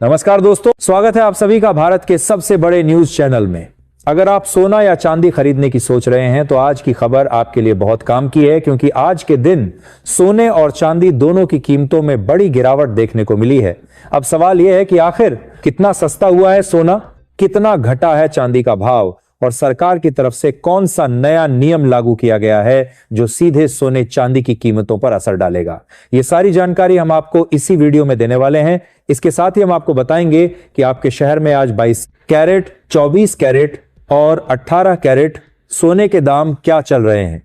नमस्कार दोस्तों, स्वागत है आप सभी का भारत के सबसे बड़े न्यूज चैनल में। अगर आप सोना या चांदी खरीदने की सोच रहे हैं तो आज की खबर आपके लिए बहुत काम की है, क्योंकि आज के दिन सोने और चांदी दोनों की कीमतों में बड़ी गिरावट देखने को मिली है। अब सवाल यह है कि आखिर कितना सस्ता हुआ है सोना, कितना घटा है चांदी का भाव और सरकार की तरफ से कौन सा नया नियम लागू किया गया है जो सीधे सोने चांदी की कीमतों पर असर डालेगा। ये सारी जानकारी हम आपको इसी वीडियो में देने वाले हैं। इसके साथ ही हम आपको बताएंगे कि आपके शहर में आज 22 कैरेट, 24 कैरेट और 18 कैरेट सोने के दाम क्या चल रहे हैं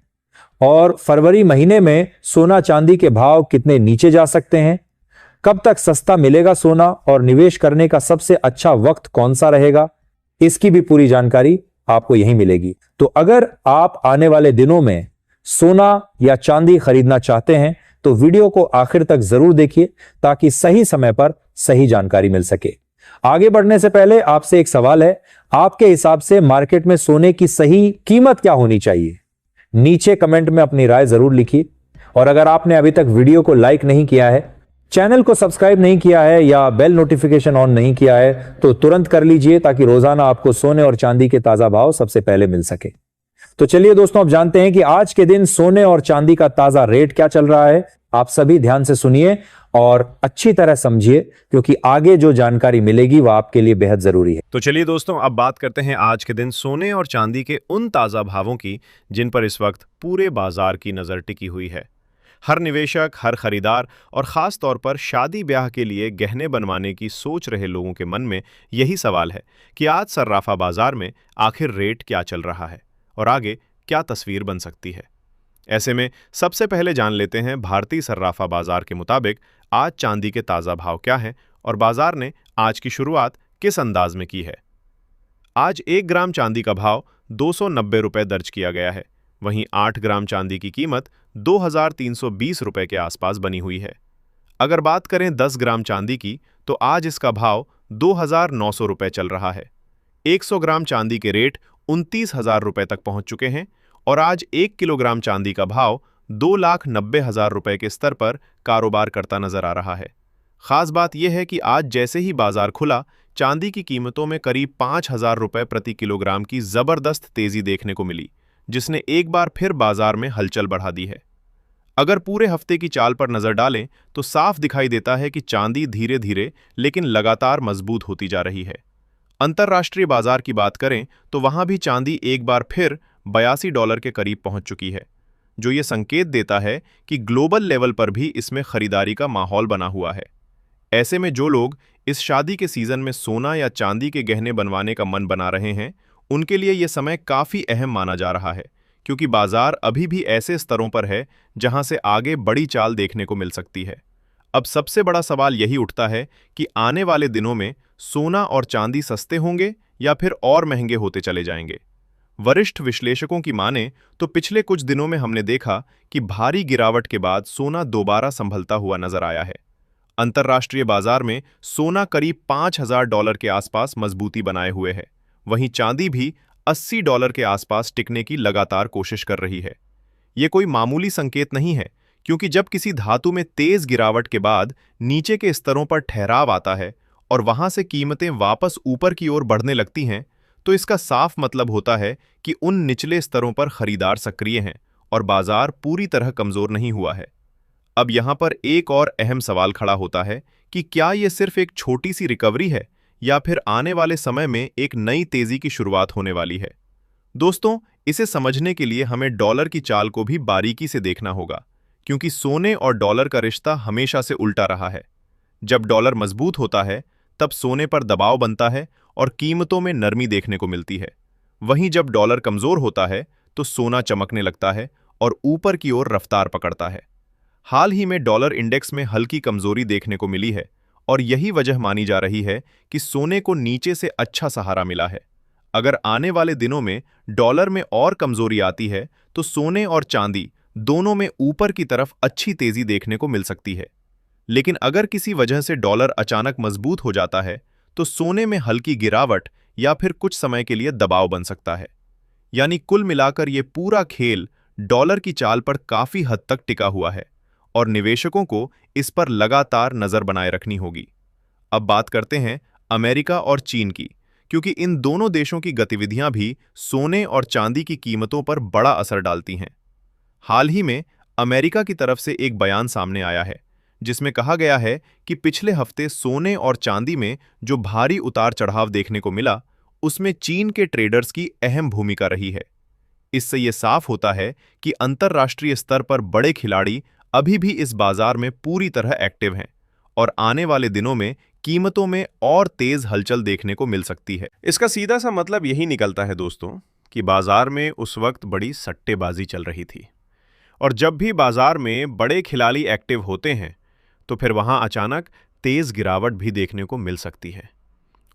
और फरवरी महीने में सोना चांदी के भाव कितने नीचे जा सकते हैं, कब तक सस्ता मिलेगा सोना और निवेश करने का सबसे अच्छा वक्त कौन सा रहेगा, इसकी भी पूरी जानकारी आपको यहीं मिलेगी। तो अगर आप आने वाले दिनों में सोना या चांदी खरीदना चाहते हैं तो वीडियो को आखिर तक जरूर देखिए ताकि सही समय पर सही जानकारी मिल सके। आगे बढ़ने से पहले आपसे एक सवाल है, आपके हिसाब से मार्केट में सोने की सही कीमत क्या होनी चाहिए? नीचे कमेंट में अपनी राय जरूर लिखिए। और अगर आपने अभी तक वीडियो को लाइक नहीं किया है, चैनल को सब्सक्राइब नहीं किया है या बेल नोटिफिकेशन ऑन नहीं किया है तो तुरंत कर लीजिए ताकि रोजाना आपको सोने और चांदी के ताजा भाव सबसे पहले मिल सके। तो चलिए दोस्तों, अब जानते हैं कि आज के दिन सोने और चांदी का ताजा रेट क्या चल रहा है। आप सभी ध्यान से सुनिए और अच्छी तरह समझिए, क्योंकि आगे जो जानकारी मिलेगी वह आपके लिए बेहद जरूरी है। तो चलिए दोस्तों, अब बात करते हैं आज के दिन सोने और चांदी के उन ताजा भावों की जिन पर इस वक्त पूरे बाजार की नजर टिकी हुई है। हर निवेशक, हर खरीदार और खास तौर पर शादी ब्याह के लिए गहने बनवाने की सोच रहे लोगों के मन में यही सवाल है कि आज सर्राफा बाजार में आखिर रेट क्या चल रहा है और आगे क्या तस्वीर बन सकती है। ऐसे में सबसे पहले जान लेते हैं भारतीय सर्राफा बाजार के मुताबिक आज चांदी के ताज़ा भाव क्या हैं और बाजार ने आज की शुरुआत किस अंदाज में की है। आज 1 ग्राम चांदी का भाव 290 रुपये दर्ज किया गया है। वहीं 8 ग्राम चांदी की कीमत 2320 रुपये के आसपास बनी हुई है। अगर बात करें 10 ग्राम चांदी की तो आज इसका भाव 2900 रुपये चल रहा है। 100 ग्राम चांदी के रेट 29,000 रुपये तक पहुंच चुके हैं और आज 1 किलोग्राम चांदी का भाव 2,90,000 रुपये के स्तर पर कारोबार करता नजर आ रहा है। खास बात यह है कि आज जैसे ही बाजार खुला, चांदी की कीमतों में करीब 5,000 रुपये प्रति किलोग्राम की जबरदस्त तेजी देखने को मिली, जिसने एक बार फिर बाजार में हलचल बढ़ा दी है। अगर पूरे हफ्ते की चाल पर नजर डालें तो साफ दिखाई देता है कि चांदी धीरे धीरे लेकिन लगातार मजबूत होती जा रही है। अंतर्राष्ट्रीय बाजार की बात करें तो वहां भी चांदी एक बार फिर $82 के करीब पहुंच चुकी है, जो ये संकेत देता है कि ग्लोबल लेवल पर भी इसमें खरीदारी का माहौल बना हुआ है। ऐसे में जो लोग इस शादी के सीजन में सोना या चांदी के गहने बनवाने का मन बना रहे हैं, उनके लिए यह समय काफी अहम माना जा रहा है, क्योंकि बाजार अभी भी ऐसे स्तरों पर है जहां से आगे बड़ी चाल देखने को मिल सकती है। अब सबसे बड़ा सवाल यही उठता है कि आने वाले दिनों में सोना और चांदी सस्ते होंगे या फिर और महंगे होते चले जाएंगे। वरिष्ठ विश्लेषकों की माने तो पिछले कुछ दिनों में हमने देखा कि भारी गिरावट के बाद सोना दोबारा संभलता हुआ नजर आया है। अंतर्राष्ट्रीय बाजार में सोना करीब $5,000 के आसपास मजबूती बनाए हुए है। वहीं चांदी भी $80 के आसपास टिकने की लगातार कोशिश कर रही है। ये कोई मामूली संकेत नहीं है, क्योंकि जब किसी धातु में तेज गिरावट के बाद नीचे के स्तरों पर ठहराव आता है और वहां से कीमतें वापस ऊपर की ओर बढ़ने लगती हैं, तो इसका साफ मतलब होता है कि उन निचले स्तरों पर खरीदार सक्रिय हैं और बाजार पूरी तरह कमजोर नहीं हुआ है। अब यहां पर एक और अहम सवाल खड़ा होता है कि क्या यह सिर्फ एक छोटी सी रिकवरी है या फिर आने वाले समय में एक नई तेजी की शुरुआत होने वाली है। दोस्तों, इसे समझने के लिए हमें डॉलर की चाल को भी बारीकी से देखना होगा, क्योंकि सोने और डॉलर का रिश्ता हमेशा से उल्टा रहा है। जब डॉलर मजबूत होता है तब सोने पर दबाव बनता है और कीमतों में नरमी देखने को मिलती है। वहीं जब डॉलर कमजोर होता है तो सोना चमकने लगता है और ऊपर की ओर रफ्तार पकड़ता है। हाल ही में डॉलर इंडेक्स में हल्की कमजोरी देखने को मिली है और यही वजह मानी जा रही है कि सोने को नीचे से अच्छा सहारा मिला है। अगर आने वाले दिनों में डॉलर में और कमजोरी आती है तो सोने और चांदी दोनों में ऊपर की तरफ अच्छी तेजी देखने को मिल सकती है। लेकिन अगर किसी वजह से डॉलर अचानक मजबूत हो जाता है तो सोने में हल्की गिरावट या फिर कुछ समय के लिए दबाव बन सकता है। यानी कुल मिलाकर ये पूरा खेल डॉलर की चाल पर काफी हद तक टिका हुआ है और निवेशकों को इस पर लगातार नजर बनाए रखनी होगी। अब बात करते हैं अमेरिका और चीन की, क्योंकि इन दोनों देशों की गतिविधियां भी सोने और चांदी की कीमतों पर बड़ा असर डालती हैं। हाल ही में अमेरिका की तरफ से एक बयान सामने आया है, जिसमें कहा गया है कि पिछले हफ्ते सोने और चांदी में जो भारी उतार चढ़ाव देखने को मिला, उसमें चीन के ट्रेडर्स की अहम भूमिका रही है। इससे ये साफ होता है कि अंतर्राष्ट्रीय स्तर पर बड़े खिलाड़ी अभी भी इस बाजार में पूरी तरह एक्टिव हैं और आने वाले दिनों में कीमतों में और तेज हलचल देखने को मिल सकती है। इसका सीधा सा मतलब यही निकलता है दोस्तों कि बाजार में उस वक्त बड़ी सट्टेबाजी चल रही थी, और जब भी बाजार में बड़े खिलाड़ी एक्टिव होते हैं तो फिर वहां अचानक तेज गिरावट भी देखने को मिल सकती है,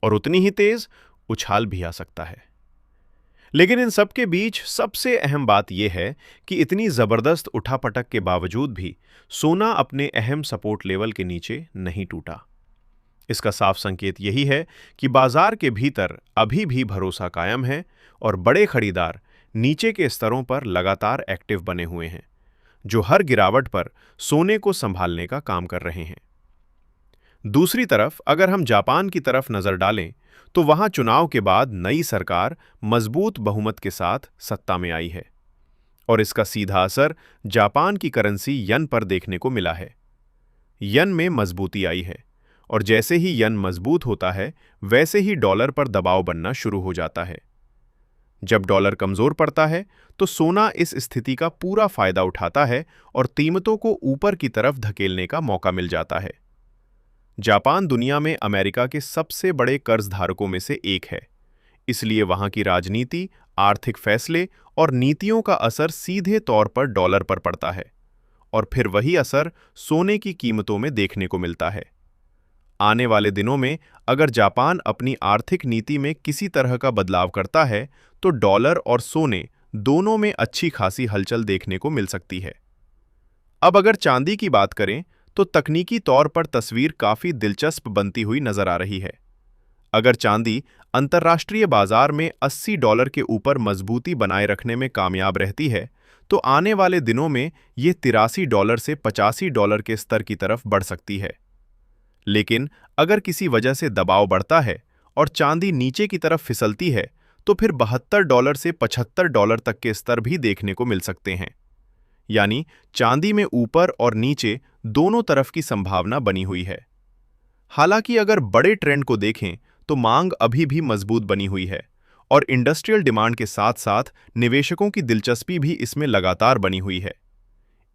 और उतनी ही तेज उछाल भी आ सकता है। लेकिन इन सब के बीच सबसे अहम बात यह है कि इतनी जबरदस्त उठापटक के बावजूद भी सोना अपने अहम सपोर्ट लेवल के नीचे नहीं टूटा। इसका साफ संकेत यही है कि बाजार के भीतर अभी भी भरोसा कायम है और बड़े खरीदार नीचे के स्तरों पर लगातार एक्टिव बने हुए हैं, जो हर गिरावट पर सोने को संभालने का काम कर रहे हैं। दूसरी तरफ अगर हम जापान की तरफ नजर डालें तो वहां चुनाव के बाद नई सरकार मजबूत बहुमत के साथ सत्ता में आई है, और इसका सीधा असर जापान की करेंसी यन पर देखने को मिला है। यन में मजबूती आई है, और जैसे ही यन मजबूत होता है वैसे ही डॉलर पर दबाव बनना शुरू हो जाता है। जब डॉलर कमजोर पड़ता है तो सोना इस स्थिति का पूरा फायदा उठाता है और कीमतों को ऊपर की तरफ धकेलने का मौका मिल जाता है। जापान दुनिया में अमेरिका के सबसे बड़े कर्जधारकों में से एक है, इसलिए वहां की राजनीति, आर्थिक फैसले और नीतियों का असर सीधे तौर पर डॉलर पर पड़ता है, और फिर वही असर सोने की कीमतों में देखने को मिलता है। आने वाले दिनों में अगर जापान अपनी आर्थिक नीति में किसी तरह का बदलाव करता है तो डॉलर और सोने दोनों में अच्छी खासी हलचल देखने को मिल सकती है। अब अगर चांदी की बात करें तो तकनीकी तौर पर तस्वीर काफी दिलचस्प बनती हुई नजर आ रही है। अगर चांदी अंतर्राष्ट्रीय बाजार में $80 के ऊपर मजबूती बनाए रखने में कामयाब रहती है तो आने वाले दिनों में ये $83 से $85 के स्तर की तरफ बढ़ सकती है। लेकिन अगर किसी वजह से दबाव बढ़ता है और चांदी नीचे की तरफ फिसलती है तो फिर $72 से $75 तक के स्तर भी देखने को मिल सकते हैं। यानी चांदी में ऊपर और नीचे दोनों तरफ की संभावना बनी हुई है। हालांकि अगर बड़े ट्रेंड को देखें तो मांग अभी भी मजबूत बनी हुई है, और इंडस्ट्रियल डिमांड के साथ साथ निवेशकों की दिलचस्पी भी इसमें लगातार बनी हुई है।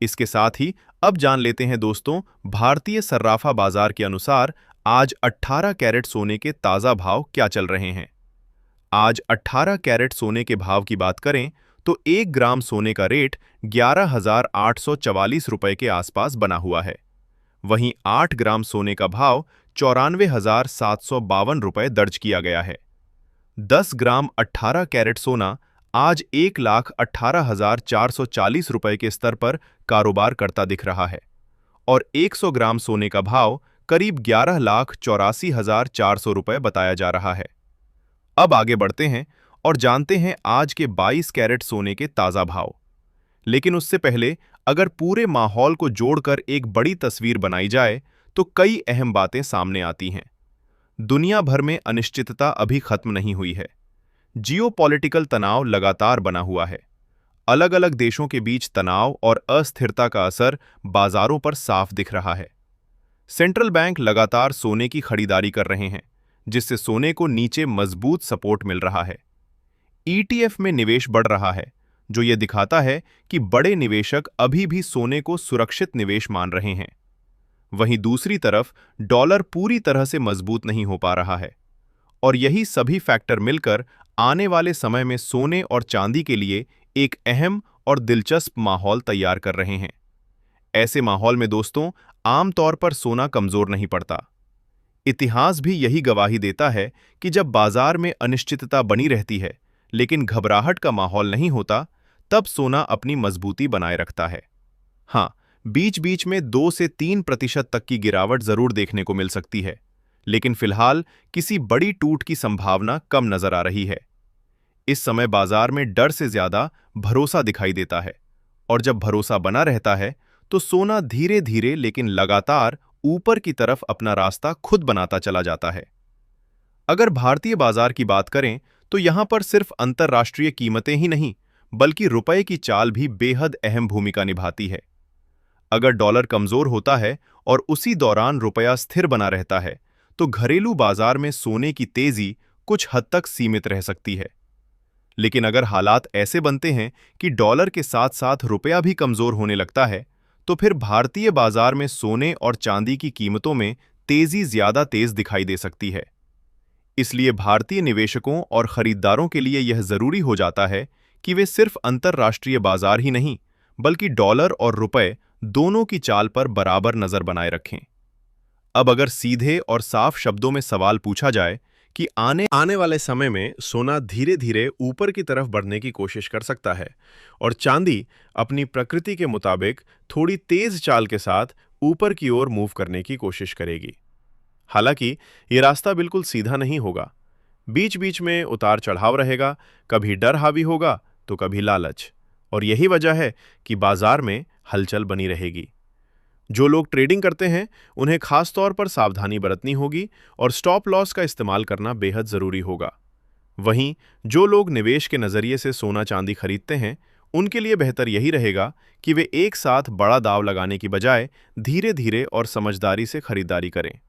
इसके साथ ही अब जान लेते हैं दोस्तों, भारतीय सर्राफा बाजार के अनुसार आज 18 कैरेट सोने के ताजा भाव क्या चल रहे हैं। आज 18 कैरेट सोने के भाव की बात करें तो 1 ग्राम सोने का रेट 11,844 रुपए के आसपास बना हुआ है। वहीं 8 ग्राम सोने का भाव 94,752 रुपए दर्ज किया गया है। 10 ग्राम 18 कैरेट सोना आज 1,18,440 रुपए के स्तर पर कारोबार करता दिख रहा है, और 100 ग्राम सोने का भाव करीब 11,84,400 रुपए बताया जा रहा है। अब आगे बढ़ते हैं और जानते हैं आज के 22 कैरेट सोने के ताजा भाव। लेकिन उससे पहले अगर पूरे माहौल को जोड़कर एक बड़ी तस्वीर बनाई जाए तो कई अहम बातें सामने आती हैं। दुनिया भर में अनिश्चितता अभी खत्म नहीं हुई है। जियोपॉलिटिकल तनाव लगातार बना हुआ है। अलग अलग देशों के बीच तनाव और अस्थिरता का असर बाजारों पर साफ दिख रहा है। सेंट्रल बैंक लगातार सोने की खरीदारी कर रहे हैं, जिससे सोने को नीचे मजबूत सपोर्ट मिल रहा है। ईटीएफ में निवेश बढ़ रहा है, जो यह दिखाता है कि बड़े निवेशक अभी भी सोने को सुरक्षित निवेश मान रहे हैं। वहीं दूसरी तरफ डॉलर पूरी तरह से मजबूत नहीं हो पा रहा है, और यही सभी फैक्टर मिलकर आने वाले समय में सोने और चांदी के लिए एक अहम और दिलचस्प माहौल तैयार कर रहे हैं। ऐसे माहौल में दोस्तों आमतौर पर सोना कमजोर नहीं पड़ता। इतिहास भी यही गवाही देता है कि जब बाजार में अनिश्चितता बनी रहती है लेकिन घबराहट का माहौल नहीं होता, तब सोना अपनी मजबूती बनाए रखता है। हाँ, बीच बीच में 2 से 3% तक की गिरावट जरूर देखने को मिल सकती है, लेकिन फिलहाल किसी बड़ी टूट की संभावना कम नजर आ रही है। इस समय बाजार में डर से ज्यादा भरोसा दिखाई देता है, और जब भरोसा बना रहता है तो सोना धीरे धीरे लेकिन लगातार ऊपर की तरफ अपना रास्ता खुद बनाता चला जाता है। अगर भारतीय बाजार की बात करें तो यहां पर सिर्फ अंतर्राष्ट्रीय कीमतें ही नहीं बल्कि रुपए की चाल भी बेहद अहम भूमिका निभाती है। अगर डॉलर कमजोर होता है और उसी दौरान रुपया स्थिर बना रहता है तो घरेलू बाजार में सोने की तेजी कुछ हद तक सीमित रह सकती है। लेकिन अगर हालात ऐसे बनते हैं कि डॉलर के साथ साथ रुपया भी कमजोर होने लगता है तो फिर भारतीय बाजार में सोने और चांदी की कीमतों में तेजी ज्यादा तेज दिखाई दे सकती है। इसलिए भारतीय निवेशकों और खरीदारों के लिए यह जरूरी हो जाता है कि वे सिर्फ अंतर्राष्ट्रीय बाजार ही नहीं बल्कि डॉलर और रुपए दोनों की चाल पर बराबर नजर बनाए रखें। अब अगर सीधे और साफ शब्दों में सवाल पूछा जाए कि आने वाले समय में सोना धीरे धीरे ऊपर की तरफ बढ़ने की कोशिश कर सकता है और चांदी अपनी प्रकृति के मुताबिक थोड़ी तेज चाल के साथ ऊपर की ओर मूव करने की कोशिश करेगी। हालांकि ये रास्ता बिल्कुल सीधा नहीं होगा, बीच बीच में उतार चढ़ाव रहेगा, कभी डर हावी होगा तो कभी लालच, और यही वजह है कि बाजार में हलचल बनी रहेगी। जो लोग ट्रेडिंग करते हैं उन्हें खास तौर पर सावधानी बरतनी होगी और स्टॉप लॉस का इस्तेमाल करना बेहद जरूरी होगा। वहीं जो लोग निवेश के नजरिए से सोना चांदी खरीदते हैं उनके लिए बेहतर यही रहेगा कि वे एक साथ बड़ा दांव लगाने की बजाय धीरे धीरे और समझदारी से खरीदारी करें।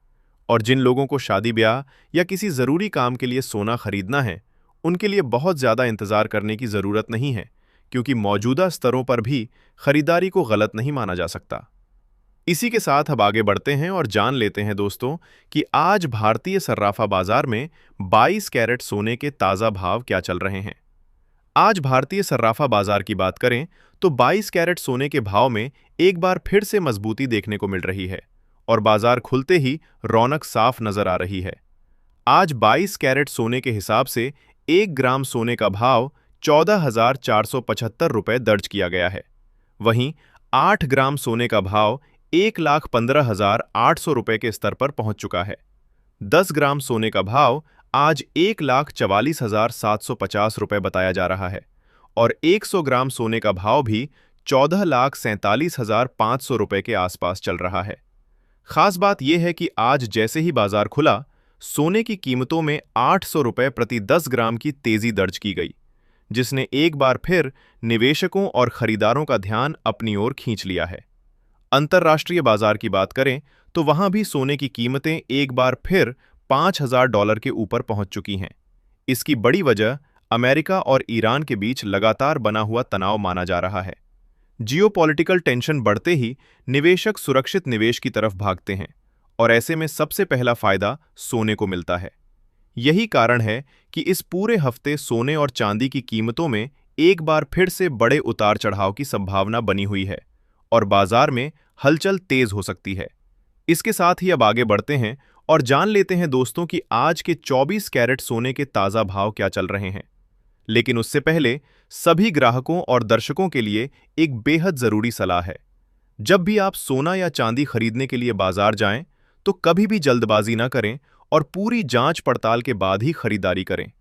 और जिन लोगों को शादी ब्याह या किसी जरूरी काम के लिए सोना खरीदना है उनके लिए बहुत ज्यादा इंतजार करने की जरूरत नहीं है, क्योंकि मौजूदा स्तरों पर भी खरीदारी को गलत नहीं माना जा सकता। इसी के साथ अब आगे बढ़ते हैं और जान लेते हैं दोस्तों कि आज भारतीय सर्राफा बाजार में 22 कैरेट सोने के ताजा भाव क्या चल रहे हैं। आज भारतीय सर्राफा बाजार की बात करें तो 22 कैरेट सोने के भाव में एक बार फिर से मजबूती देखने को मिल रही है और बाजार खुलते ही रौनक साफ नजर आ रही है। आज 22 कैरेट सोने के हिसाब से 1 ग्राम सोने का भाव 14,475 रुपये दर्ज किया गया है। वहीं 8 ग्राम सोने का भाव 1,15,800 रुपये के स्तर पर पहुंच चुका है। 10 ग्राम सोने का भाव आज 1,44,750 रुपये बताया जा रहा है और 100 ग्राम सोने का भाव भी 14,47,500 रुपये के आसपास चल रहा है। खास बात यह है कि आज जैसे ही बाजार खुला, सोने की कीमतों में 800 रुपये प्रति 10 ग्राम की तेजी दर्ज की गई, जिसने एक बार फिर निवेशकों और खरीदारों का ध्यान अपनी ओर खींच लिया है। अंतर्राष्ट्रीय बाजार की बात करें तो वहां भी सोने की कीमतें एक बार फिर $5,000 के ऊपर पहुंच चुकी हैं। इसकी बड़ी वजह अमेरिका और ईरान के बीच लगातार बना हुआ तनाव माना जा रहा है। जियोपॉलिटिकल टेंशन बढ़ते ही निवेशक सुरक्षित निवेश की तरफ भागते हैं और ऐसे में सबसे पहला फायदा सोने को मिलता है। यही कारण है कि इस पूरे हफ्ते सोने और चांदी की कीमतों में एक बार फिर से बड़े उतार चढ़ाव की संभावना बनी हुई है और बाजार में हलचल तेज हो सकती है। इसके साथ ही अब आगे बढ़ते हैं और जान लेते हैं दोस्तों कि आज के 24 कैरेट सोने के ताजा भाव क्या चल रहे हैं। लेकिन उससे पहले सभी ग्राहकों और दर्शकों के लिए एक बेहद जरूरी सलाह है। जब भी आप सोना या चांदी खरीदने के लिए बाजार जाएं तो कभी भी जल्दबाजी ना करें और पूरी जांच पड़ताल के बाद ही खरीदारी करें।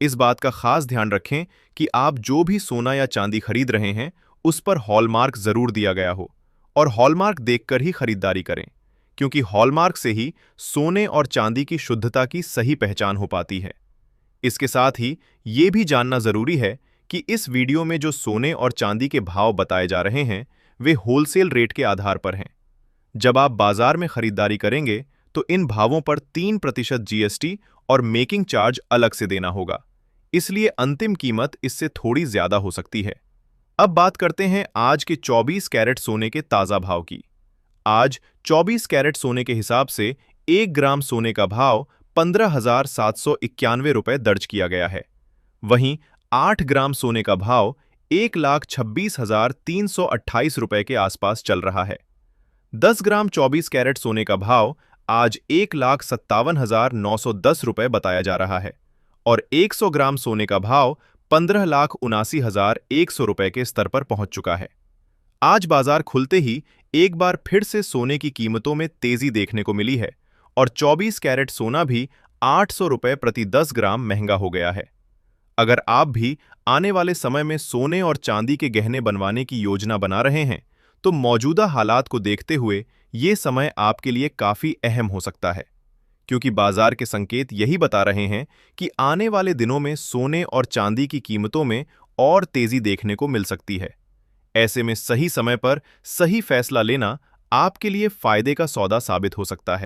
इस बात का खास ध्यान रखें कि आप जो भी सोना या चांदी खरीद रहे हैं उस पर हॉलमार्क जरूर दिया गया हो और हॉलमार्क देखकर ही खरीदारी करें, क्योंकि हॉलमार्क से ही सोने और चांदी की शुद्धता की सही पहचान हो पाती है। इसके साथ ही ये भी जानना जरूरी है कि इस वीडियो में जो सोने और चांदी के भाव बताए जा रहे हैं वे होलसेल रेट के आधार पर हैं। जब आप बाजार में खरीदारी करेंगे तो इन भावों पर 3% जीएसटी और मेकिंग चार्ज अलग से देना होगा, इसलिए अंतिम कीमत इससे थोड़ी ज्यादा हो सकती है। अब बात करते हैं आज के 24 कैरेट सोने के ताजा भाव की। आज 24 कैरेट सोने के हिसाब से 1 ग्राम सोने का भाव 15,791 रुपये दर्ज किया गया है। वहीं 8 ग्राम सोने का भाव 1,26,328 रुपये के आसपास चल रहा है। 10 ग्राम 24 कैरेट सोने का भाव आज 1,57,910 रुपये बताया जा रहा है और 100 ग्राम सोने का भाव 15,79,100 रुपये के स्तर पर पहुंच चुका है। आज बाजार खुलते ही एक बार फिर से सोने की कीमतों में तेजी देखने को मिली है और 24 कैरेट सोना भी 800 रुपये प्रति 10 ग्राम महंगा हो गया है। अगर आप भी आने वाले समय में सोने और चांदी के गहने बनवाने की योजना बना रहे हैं तो मौजूदा हालात को देखते हुए ये समय आपके लिए काफ़ी अहम हो सकता है, क्योंकि बाजार के संकेत यही बता रहे हैं कि आने वाले दिनों में सोने और चांदी की कीमतों में और तेजी देखने को मिल सकती है। ऐसे में सही समय पर सही फैसला लेना आपके लिए फायदे का सौदा साबित हो सकता है।